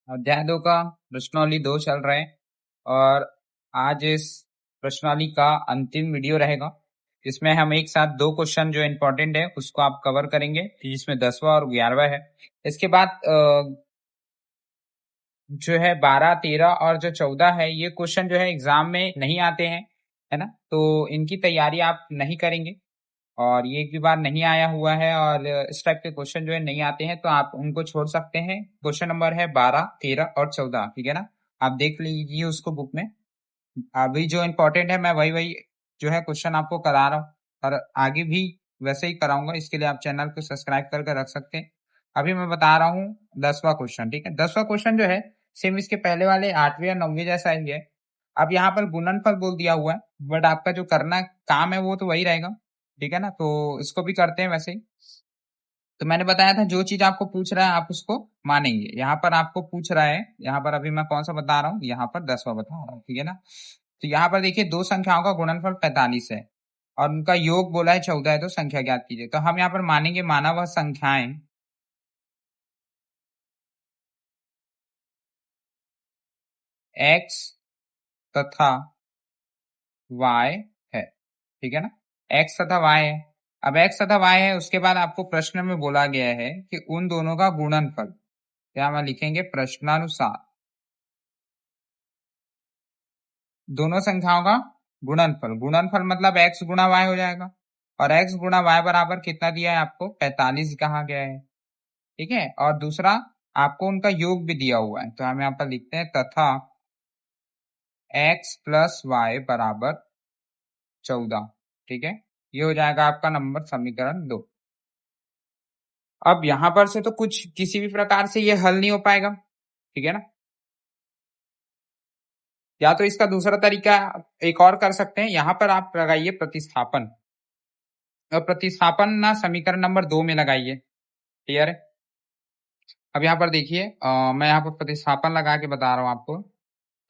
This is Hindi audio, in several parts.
अध्याय 2 का प्रश्नावली 2 चल रहा है और आज इस प्रश्नावली का अंतिम वीडियो रहेगा। इसमें हम एक साथ 2 क्वेश्चन जो इम्पोर्टेंट है उसको आप कवर करेंगे, जिसमें 10वां और 11वां है। इसके बाद जो है 12, 13 और जो 14 है, ये क्वेश्चन जो है एग्जाम में नहीं आते हैं, है ना। तो इनकी तैयारी आप नहीं करेंगे और ये एक भी बार नहीं आया हुआ है और इस टाइप के क्वेश्चन जो है नहीं आते हैं, तो आप उनको छोड़ सकते हैं। क्वेश्चन नंबर है 12, 13 और 14, ठीक है ना। आप देख लीजिए उसको बुक में। अभी जो इम्पोर्टेंट है मैं वही वही जो है क्वेश्चन आपको करा रहा हूँ और आगे भी वैसे ही कराऊंगा। इसके लिए आप चैनल को सब्सक्राइब करके रख सकते हैं। अभी मैं बता रहा हूँ 10वां क्वेश्चन, ठीक है। 10वां क्वेश्चन जो है सेम इसके पहले वाले 8वें या 9वें जैसा ही है। अब यहाँ पर गुणनफल बोल दिया हुआ है, बट आपका जो करना काम है वो तो वही रहेगा, ठीक है ना। तो इसको भी करते हैं वैसे ही। तो मैंने बताया था जो चीज आपको पूछ रहा है आप उसको मानेंगे। यहाँ पर आपको पूछ रहा है, यहाँ पर अभी मैं कौन सा बता रहा हूँ, यहाँ पर 10वां बता रहा हूँ, ठीक है ना। तो यहाँ पर देखिए दो संख्याओं का गुणनफल 45 है और उनका योग बोला है 14 है, तो संख्या ज्ञात कीजिए। तो हम यहाँ पर मानेंगे, माना वह संख्याएं x तथा y है, ठीक है ना। x तथा y है। अब x तथा y है, उसके बाद आपको प्रश्न में बोला गया है कि उन दोनों का गुणनफल, क्या हम लिखेंगे प्रश्नानुसार दोनों संख्याओं का गुणनफल। गुणनफल मतलब x गुणा y हो जाएगा और x गुणा y बराबर कितना दिया है आपको, 45 कहा गया है, ठीक है। और दूसरा आपको उनका योग भी दिया हुआ है, तो हम यहाँ पर लिखते हैं तथा x प्लस वाई बराबर 14, ठीक है। ये हो जाएगा आपका नंबर समीकरण 2। अब यहां पर से तो कुछ किसी भी प्रकार से ये हल नहीं हो पाएगा, ठीक है ना। या तो इसका दूसरा तरीका एक और कर सकते हैं, यहां पर आप लगाइए प्रतिस्थापन। और प्रतिस्थापन ना समीकरण नंबर 2 में लगाइए, क्लियर है। अब यहाँ पर देखिए मैं यहाँ पर प्रतिस्थापन लगा के बता रहा हूँ आपको।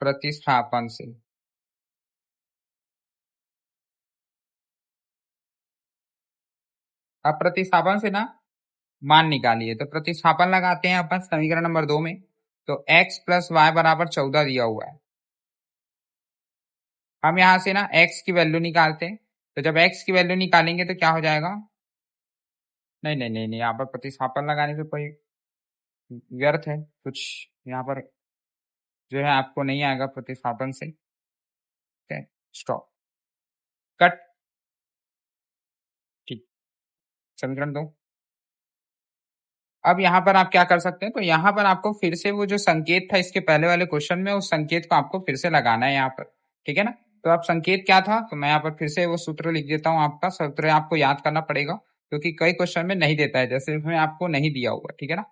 प्रतिस्थापन से अब प्रतिस्थापन से ना मान निकालिए, तो प्रतिस्थापन लगाते हैं अपन समीकरण नंबर 2 में। तो x प्लस वाई बराबर 14 दिया हुआ है। हम यहाँ से ना x की वैल्यू निकालते हैं, तो जब x की वैल्यू निकालेंगे तो क्या हो जाएगा, नहीं नहीं नहीं नहीं, यहाँ पर प्रतिस्थापन लगाने से कोई व्यर्थ है कुछ, यहाँ पर जो है आपको नहीं आएगा प्रतिस्थापन से। स्टॉप, कट, ठीक। समीकरण 2। अब यहाँ पर आप क्या कर सकते हैं, तो यहाँ पर आपको फिर से वो जो संकेत था इसके पहले वाले क्वेश्चन में, उस संकेत को आपको फिर से लगाना है यहाँ पर, ठीक है ना। तो अब संकेत क्या था, तो मैं यहाँ पर फिर से वो सूत्र लिख देता हूँ। आपका सूत्र आपको याद करना पड़ेगा क्योंकि कई क्वेश्चन में नहीं देता है, जैसे इसमें आपको नहीं दिया हुआ, ठीक है ना।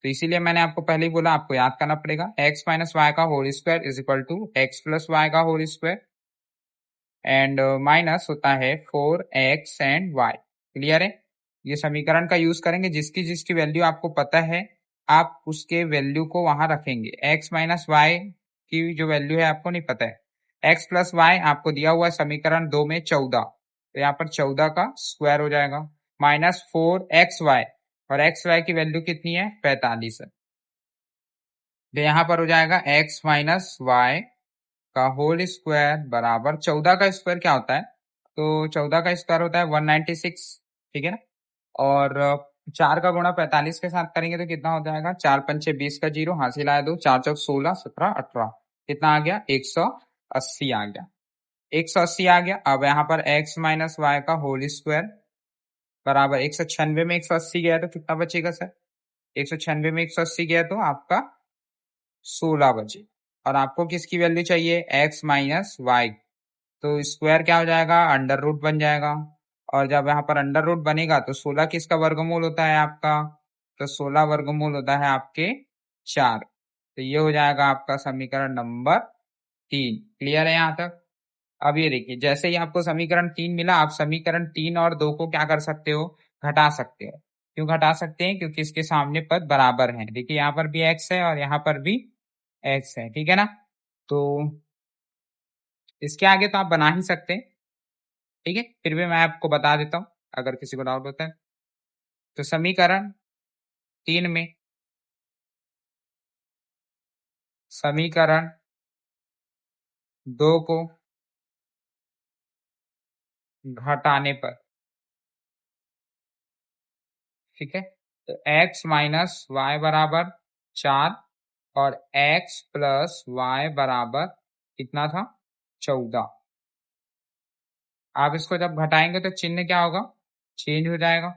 तो इसीलिए मैंने आपको पहले ही बोला आपको याद करना पड़ेगा। एक्स माइनस वाई का whole square is equal to x plus y का होल स्क्वायर एंड माइनस होता है 4x एंड y, क्लियर है। ये समीकरण का यूज करेंगे, जिसकी जिसकी वैल्यू आपको पता है आप उसके वैल्यू को वहां रखेंगे। x माइनस वाई की जो वैल्यू है आपको नहीं पता है। x प्लस वाई आपको दिया हुआ है समीकरण 2 में 14, तो यहाँ पर 14 का स्क्वायर हो जाएगा माइनस 4xy, और xy की वैल्यू कितनी है 45 है। तो यहाँ पर हो जाएगा x माइनस वाई का होल स्क्वायर बराबर 14 का स्क्वायर क्या होता है, तो 14 का स्क्वायर होता है 196, ठीक है ना। और 4 का गुणा 45 के साथ करेंगे तो कितना हो जाएगा, 4 पंचे 20 का जीरो, हासिल आया 2, 4 चौक 16, 17, 18, कितना आ गया 180 आ गया। 180 आ गया। अब यहाँ पर x माइनस वाई का होल स्क्वायर बराबर 196 में 180 गया तो कितना बचेगा सर, 196 में 180 गया तो आपका 16 बचे। और आपको किसकी वैल्यू चाहिए, x माइनस वाई, तो स्क्वायर क्या हो जाएगा अंडर रूट बन जाएगा। और जब यहाँ पर अंडर रूट बनेगा तो 16 किसका वर्गमूल होता है आपका, तो 16 वर्गमूल होता है आपके 4। तो ये हो जाएगा आपका समीकरण नंबर 3, क्लियर है यहाँ तक। अब ये देखिए जैसे ही आपको समीकरण 3 मिला, आप समीकरण 3 और 2 को क्या कर सकते हो, घटा सकते हो। क्यों घटा सकते हैं, क्योंकि इसके सामने पद बराबर हैं। देखिए यहाँ पर भी x है और यहाँ पर भी x है, ठीक है ना। तो इसके आगे तो आप बना ही सकते हैं, ठीक है। फिर भी मैं आपको बता देता हूं अगर किसी को डाउट होता है। तो समीकरण 3 में समीकरण 2 को घटाने पर, ठीक है, तो x माइनस वाई बराबर 4 और x प्लस वाई बराबर कितना था, 14। आप इसको जब घटाएंगे तो चिन्ह क्या होगा, चेंज हो जाएगा।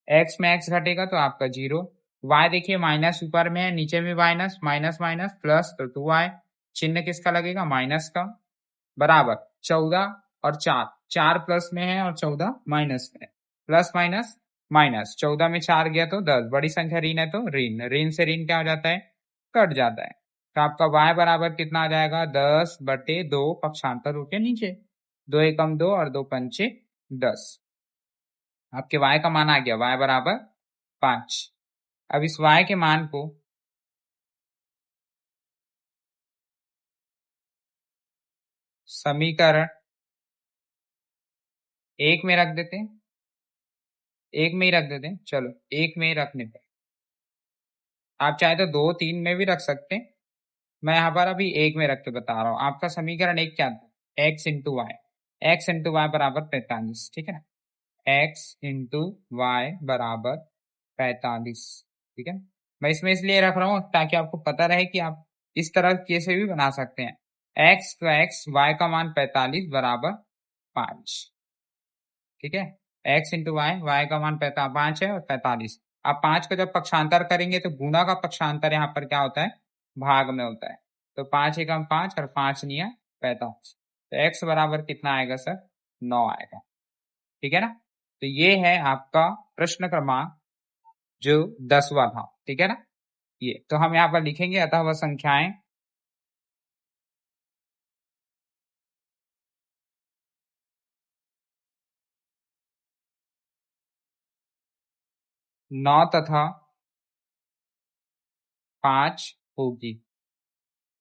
x में x घटेगा तो आपका 0। y देखिए माइनस ऊपर में है, नीचे में माइनस, माइनस माइनस प्लस, तो 2y। चिन्ह किसका लगेगा, माइनस का, बराबर 14 और 4, 4 प्लस में है और 14 माइनस में है। प्लस माइनस माइनस, 14 में 4 गया तो 10, बड़ी संख्या ऋण है तो ऋण, ऋण से ऋण क्या हो जाता है, कट जाता है। तो आपका y बराबर कितना आ जाएगा, 10/2, पक्षांतर होके नीचे, 2 एकम 2 और 2 पंचे 10। आपके y का मान आ गया, y बराबर 5। अब इस y के मान को समीकरण 1 में रख देते हैं, 1 में ही रख देते हैं, चलो 1 में ही रखने पर, आप चाहे तो 2 3 में भी रख सकते हैं, मैं यहाँ पर अभी 1 में रख के बता रहा हूँ। आपका समीकरण 1 क्या था, x into y, x into y बराबर 45, ठीक है ना, x इंटू वाई बराबर 45, ठीक है। मैं इसमें इसलिए रख रहा हूँ ताकि आपको पता रहे कि आप इस तरह कैसे भी बना सकते हैं, x तो x, y का मान 45 बराबर 5, ठीक है, x इंटू वाई, वाई का मान 5 है और 45। आप 5 को जब पक्षांतर करेंगे तो गुणा का पक्षांतर यहाँ पर क्या होता है, भाग में होता है, तो 5 एकम 5 और 5 निया 45, तो x बराबर कितना आएगा सर, 9 आएगा, ठीक है ना। तो ये है आपका प्रश्न क्रमांक जो 10वां था, ठीक है ना। ये तो हम यहाँ पर लिखेंगे, अतः वह संख्याएं 9 तथा 5 होगी,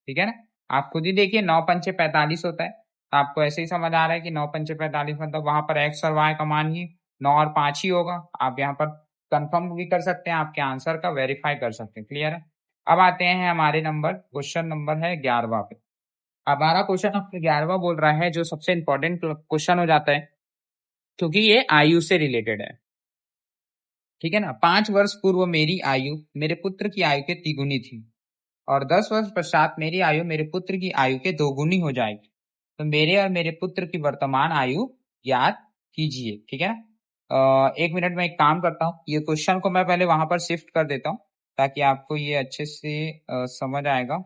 ठीक है ना। आप खुद ही देखिए, 9 पंचे 45 होता है, तो आपको ऐसे ही समझ आ रहा है कि 9 पंचे 45 मतलब वहां पर x और y का मान ही 9 और 5 ही होगा। आप यहाँ पर कंफर्म भी कर सकते हैं, आपके आंसर का वेरीफाई कर सकते हैं, क्लियर है। अब आते हैं हमारे नंबर, क्वेश्चन नंबर है 11वां पे। हमारा क्वेश्चन आपका 11वां बोल रहा है, जो सबसे इंपॉर्टेंट क्वेश्चन हो जाता है क्योंकि ये आयु से रिलेटेड है, ठीक है ना। 5 वर्ष पूर्व मेरी आयु मेरे पुत्र की आयु के तिगुनी थी और 10 वर्ष पश्चात मेरी आयु मेरे पुत्र की आयु के दोगुनी हो जाएगी, तो मेरे और मेरे पुत्र की वर्तमान आयु ज्ञात कीजिए, ठीक है ना। 1 मिनट में एक काम करता हूँ, ये क्वेश्चन को मैं पहले वहां पर शिफ्ट कर देता हूँ ताकि आपको ये अच्छे से समझ आएगा,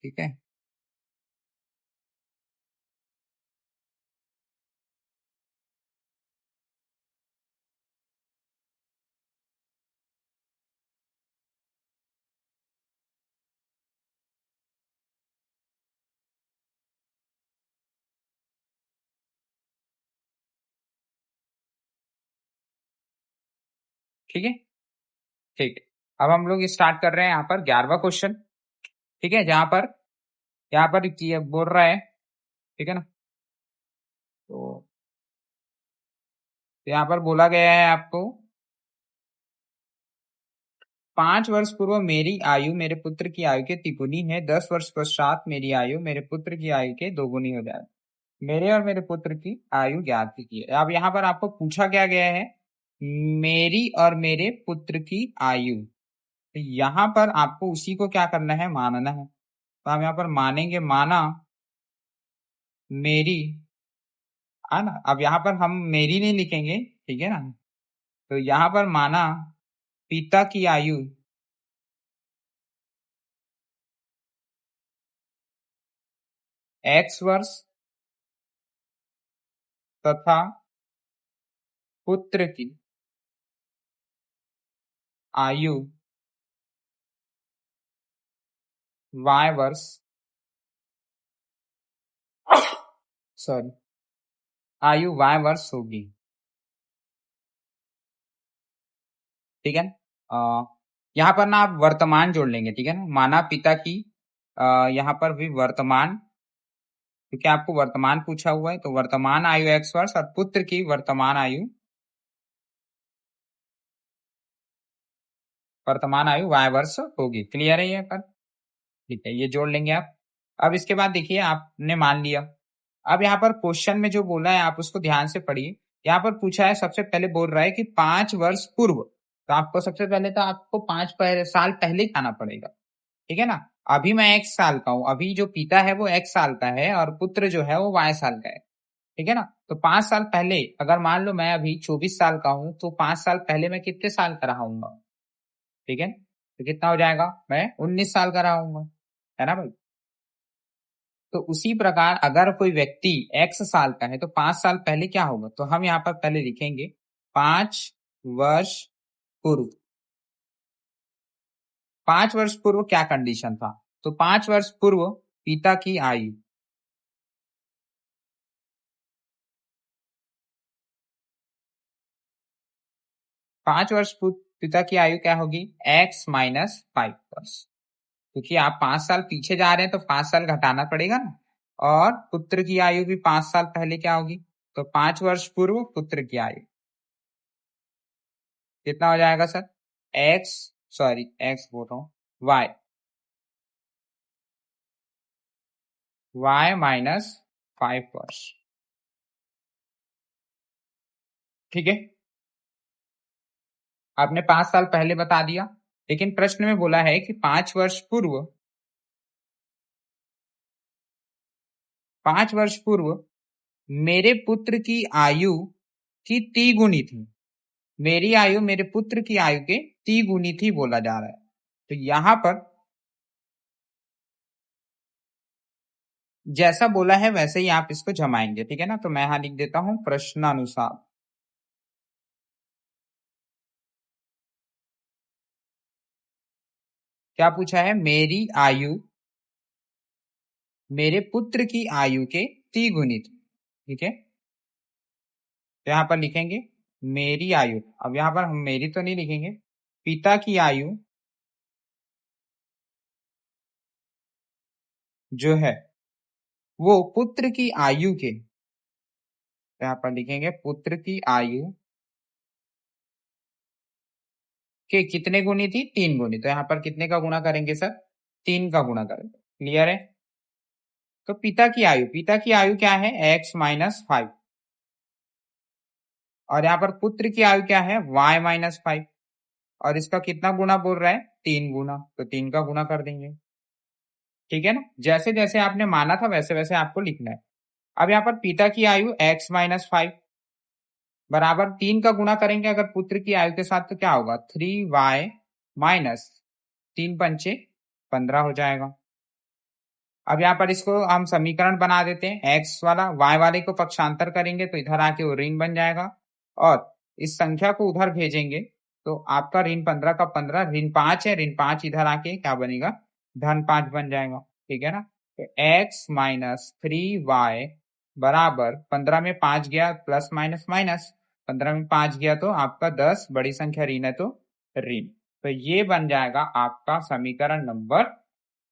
ठीक है। ठीक है, ठीक है। अब हम लोग स्टार्ट कर रहे हैं यहाँ पर 11वां क्वेश्चन, ठीक है, जहां पर यहाँ पर बोल रहा है, ठीक है ना। तो यहाँ पर बोला गया है आपको, 5 वर्ष पूर्व मेरी आयु मेरे पुत्र की आयु के तिगुनी है, 10 वर्ष पश्चात मेरी आयु मेरे पुत्र की आयु के दोगुनी हो जाए, मेरे और मेरे पुत्र की आयु ज्ञात कीजिए। अब यहाँ पर आपको पूछा क्या गया है, मेरी और मेरे पुत्र की आयु, तो यहाँ पर आपको उसी को क्या करना है, मानना है, तो हम यहाँ पर मानेंगे, माना मेरी, है ना। अब यहाँ पर हम मेरी नहीं लिखेंगे, ठीक है ना, तो यहाँ पर माना पिता की आयु x वर्ष तथा पुत्र की आयु y वर्ष, सॉरी, आयु y वर्ष होगी, ठीक है ना। यहाँ पर ना आप वर्तमान जोड़ लेंगे, ठीक है ना, माना पिता की यहाँ पर भी वर्तमान, क्योंकि आपको वर्तमान पूछा हुआ है, तो वर्तमान आयु x वर्ष और पुत्र की वर्तमान आयु y वर्ष होगी, क्लियर है ये पर। ठीक है, ये जोड़ लेंगे आप। अब इसके बाद देखिए आपने मान लिया। अब यहाँ पर क्वेश्चन में जो बोला है आप उसको ध्यान से पढ़िए। यहाँ पर पूछा है, सबसे पहले बोल रहा है कि 5 वर्ष पूर्व, तो आपको सबसे पहले तो आपको 5 साल पहले ही आना पड़ेगा। ठीक है ना। अभी मैं X साल का हूँ, अभी जो पिता है वो X साल का है और पुत्र जो है वो Y साल का है। ठीक है ना। तो 5 साल पहले, अगर मान लो मैं अभी 24 साल का हूँ, तो 5 साल पहले मैं कितने साल का रहा? ठीक है, तो कितना हो जाएगा? मैं 19 साल का रहूंगा, है ना भाई। तो उसी प्रकार अगर कोई व्यक्ति X साल का है तो 5 साल पहले क्या होगा, तो हम यहाँ पर पहले लिखेंगे 5 वर्ष पूर्व। 5 वर्ष पूर्व क्या कंडीशन था, तो 5 वर्ष पूर्व पिता की आयु, 5 वर्ष पूर्व पिता की आयु क्या होगी? X-5 वर्ष। क्योंकि आप 5 साल पीछे जा रहे हैं तो 5 साल घटाना पड़ेगा ना। और पुत्र की आयु भी 5 साल पहले क्या होगी, तो 5 वर्ष पूर्व पुत्र की आयु कितना हो जाएगा सर? एक्स, सॉरी एक्स बोल रहा हूँ, वाई, Y-5 वर्ष। ठीक है, आपने 5 साल पहले बता दिया, लेकिन प्रश्न में बोला है कि 5 वर्ष पूर्व मेरे पुत्र की आयु की तिगुनी थी। मेरी आयु मेरे पुत्र की आयु के तिगुनी थी बोला जा रहा है। तो यहां पर जैसा बोला है वैसे ही आप इसको जमाएंगे। ठीक है ना। तो मैं यहां लिख देता हूं प्रश्नानुसार। क्या पूछा है? मेरी आयु मेरे पुत्र की आयु के तिगुनी थी। ठीक है, तो यहां पर लिखेंगे मेरी आयु। अब यहां पर हम मेरी तो नहीं लिखेंगे, पिता की आयु जो है वो पुत्र की आयु के, तो यहां पर लिखेंगे पुत्र की आयु के कितने गुनी थी? 3 गुनी। तो यहाँ पर कितने का गुणा करेंगे सर? 3 का गुणा करेंगे। क्लियर है। तो पिता की आयु क्या है? X-5। और यहाँ पर पुत्र की आयु क्या है? Y-5। और इसका कितना गुना बोल रहा है? 3 गुना, तो 3 का गुना कर देंगे। ठीक है ना। जैसे जैसे आपने माना था वैसे वैसे आपको लिखना है। अब यहाँ पर पिता की आयु X-5 बराबर 3 का गुणा करेंगे अगर पुत्र की आयु के साथ, तो क्या होगा? 3Y-3 पंचे 15 हो जाएगा। अब यहाँ पर इसको हम समीकरण बना देते हैं। एक्स वाला वाई वाले को पक्षांतर करेंगे तो इधर आके वो ऋण बन जाएगा, और इस संख्या को उधर भेजेंगे तो आपका ऋण 15 का 15, ऋण 5 है, ऋण 5 इधर आके क्या बनेगा? धन 5 बन जाएगा। ठीक है ना। तो X-3Y बराबर 15 में 5 गया, प्लस माइनस माइनस, 15 में 5 गया तो आपका 10, बड़ी संख्या ऋण है तो ऋण। तो ये बन जाएगा आपका समीकरण नंबर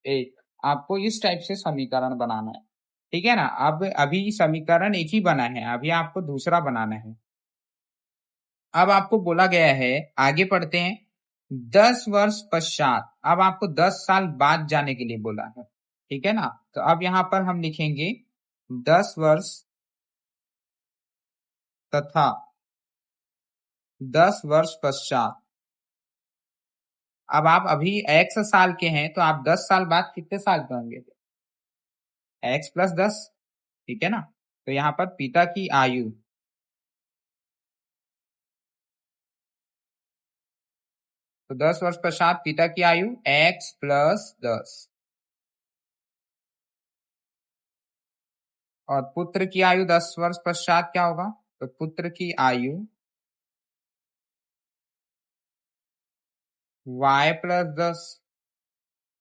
1। आपको इस टाइप से समीकरण बनाना है। ठीक है ना। अब अभी समीकरण एक ही बना है, अभी आपको दूसरा बनाना है। अब आपको बोला गया है, आगे पढ़ते हैं, 10 वर्ष पश्चात। अब आपको 10 साल बाद जाने के लिए बोला है। ठीक है ना। तो अब यहां पर हम लिखेंगे 10 वर्ष तथा 10 वर्ष पश्चात। अब आप अभी X साल के हैं तो आप 10 साल बाद कितने साल के होंगे? X+10। ठीक है ना। तो यहाँ पर पिता की आयु, तो 10 वर्ष पश्चात पिता की आयु X+10, और पुत्र की आयु 10 वर्ष पश्चात क्या होगा? तो पुत्र की आयु Y+10।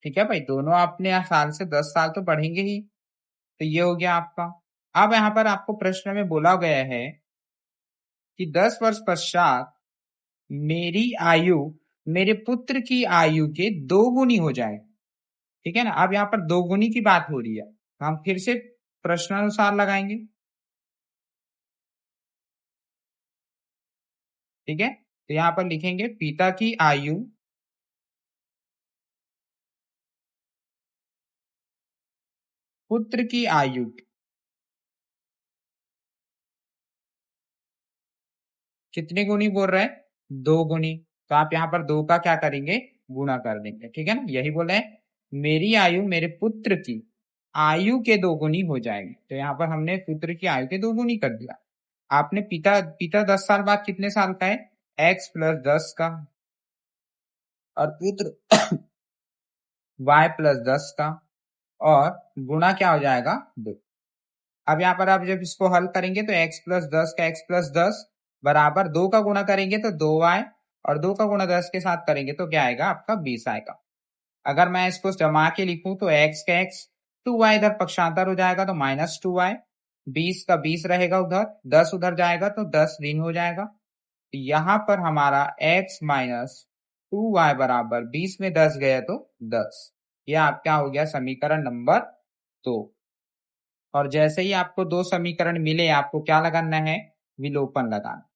ठीक है भाई, दोनों अपने साल से 10 साल तो बढ़ेंगे ही। तो ये हो गया आपका। अब यहाँ पर आपको प्रश्न में बोला गया है कि 10 वर्ष पश्चात मेरी आयु मेरे पुत्र की आयु के 2 गुनी हो जाए। ठीक है ना। अब यहाँ पर 2 गुनी की बात हो रही है, तो हम फिर से प्रश्नानुसार लगाएंगे। ठीक है, तो यहाँ पर लिखेंगे पिता की आयु पुत्र की आयु कितनी गुनी बोल रहे हैं? 2 गुनी। तो आप यहाँ पर 2 का क्या करेंगे? गुणा कर देंगे, ठीक है ना। यही बोले मेरी आयु मेरे पुत्र की आयु के 2 गुनी हो जाएगी। तो यहाँ पर हमने पुत्र की आयु के 2 गुनी कर दिया। आपने पिता पिता 10 साल बाद कितने साल का है? x प्लस 10 का, और पुत्र y प्लस 10 का, और गुणा क्या हो जाएगा? 2। अब यहाँ पर आप जब इसको हल करेंगे तो x प्लस 10 का x प्लस 10 बराबर 2 का गुणा करेंगे तो 2y, और 2 का गुणा 10 के साथ करेंगे तो क्या आएगा? आपका 20 आएगा। अगर मैं इसको जमा के लिखूं तो x का x, 2y इधर पक्षांतर हो जाएगा तो माइनस 2y, 20 का 20 रहेगा उधर, 10 उधर जाएगा तो 10 ऋण हो जाएगा। यहाँ पर हमारा x माइनस 2y बराबर 20 में 10 गया तो 10। यह आपका हो गया समीकरण नंबर 2। और जैसे ही आपको 2 समीकरण मिले, आपको क्या लगाना है? विलोपन लगाना।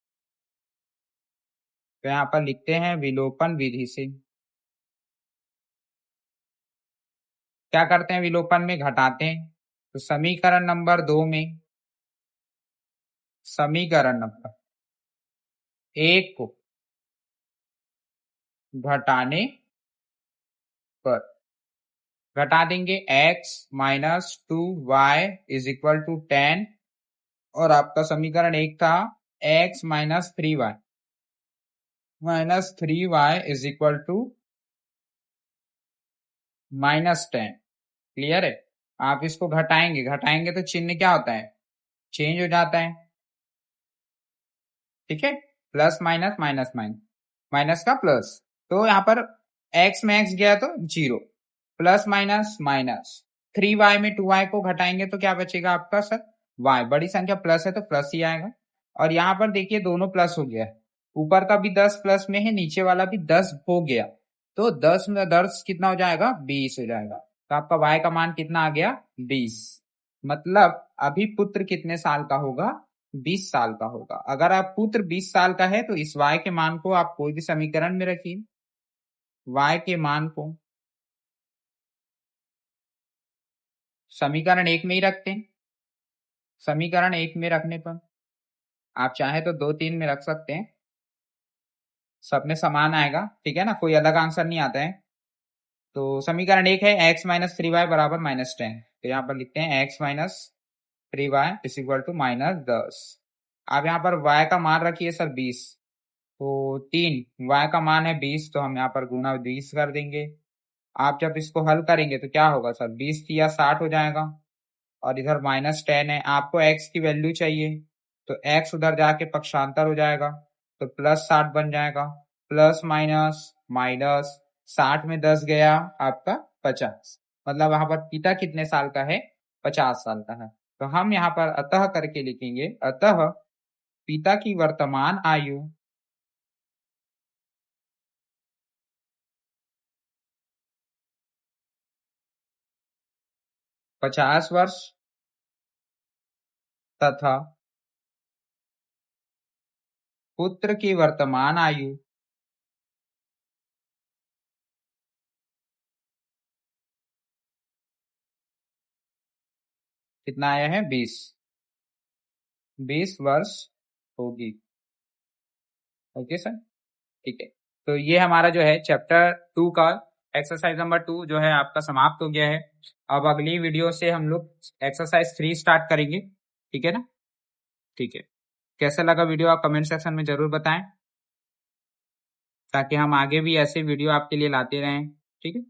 तो यहाँ पर लिखते हैं विलोपन विधि से क्या करते हैं? विलोपन में घटाते हैं। तो समीकरण नंबर 2 में समीकरण नंबर 1 को घटाने पर घटा देंगे x minus 2y is equal to 10, और आपका समीकरण 1 था x minus 3y is equal to minus 10। Clear है? आप इसको घटाएंगे तो चिन्ह क्या होता है? चेंज हो जाता है, ठीक है। Plus minus minus minus, minus का प्लस। तो यहाँ पर x में x गया तो 0, प्लस माइनस माइनस, 3y में 2y को घटाएंगे तो क्या बचेगा आपका? सर y, बड़ी संख्या प्लस है तो प्लस ही आएगा। और यहाँ पर देखिए दोनों प्लस हो गया, ऊपर का भी 10 प्लस में है, नीचे वाला भी 10 हो गया, तो 10 में 10 कितना हो जाएगा? 20 हो जाएगा। तो आपका y का मान कितना आ गया? 20। मतलब अभी पुत्र कितने साल का होगा? 20 साल का होगा। अगर आप पुत्र 20 साल का है तो इस y के मान को आप कोई भी समीकरण में रखिए, y के मान को समीकरण 1 में ही रखते हैं। समीकरण 1 में रखने पर आप चाहे तो 2, 3 में रख सकते हैं, सब में समान आएगा, ठीक है ना, कोई अलग आंसर नहीं आता है। तो समीकरण 1 है x माइनस 3y बराबर माइनस 10। तो यहाँ पर लिखते हैं x minus 3y is equal to minus 10। आप यहाँ पर y का मान रखिए सर 20, तो 3, y का मान है 20, तो हम यहाँ पर गुना 20 कर देंगे। आप जब इसको हल करेंगे तो क्या होगा सर? 20 या 60 हो जाएगा, और इधर माइनस 10 है। आपको x की वैल्यू चाहिए तो x उधर जाके पक्षांतर हो जाएगा तो प्लस 60 बन जाएगा। प्लस माइनस माइनस, 60 में 10 गया आपका 50, मतलब वहां पर पिता कितने साल का है? 50 साल का है। तो हम यहाँ पर अतः करके लिखेंगे, अतः पिता की वर्तमान आयु 50 वर्ष तथा पुत्र की वर्तमान आयु कितना आया है? 20 वर्ष होगी। ओके सर, ठीक है। तो ये हमारा जो है चैप्टर 2 का एक्सरसाइज नंबर 2 जो है आपका समाप्त हो गया है। अब अगली वीडियो से हम लोग एक्सरसाइज 3 स्टार्ट करेंगे, ठीक है ना। ठीक है, कैसा लगा वीडियो आप कमेंट सेक्शन में जरूर बताएं, ताकि हम आगे भी ऐसे वीडियो आपके लिए लाते रहें, ठीक है।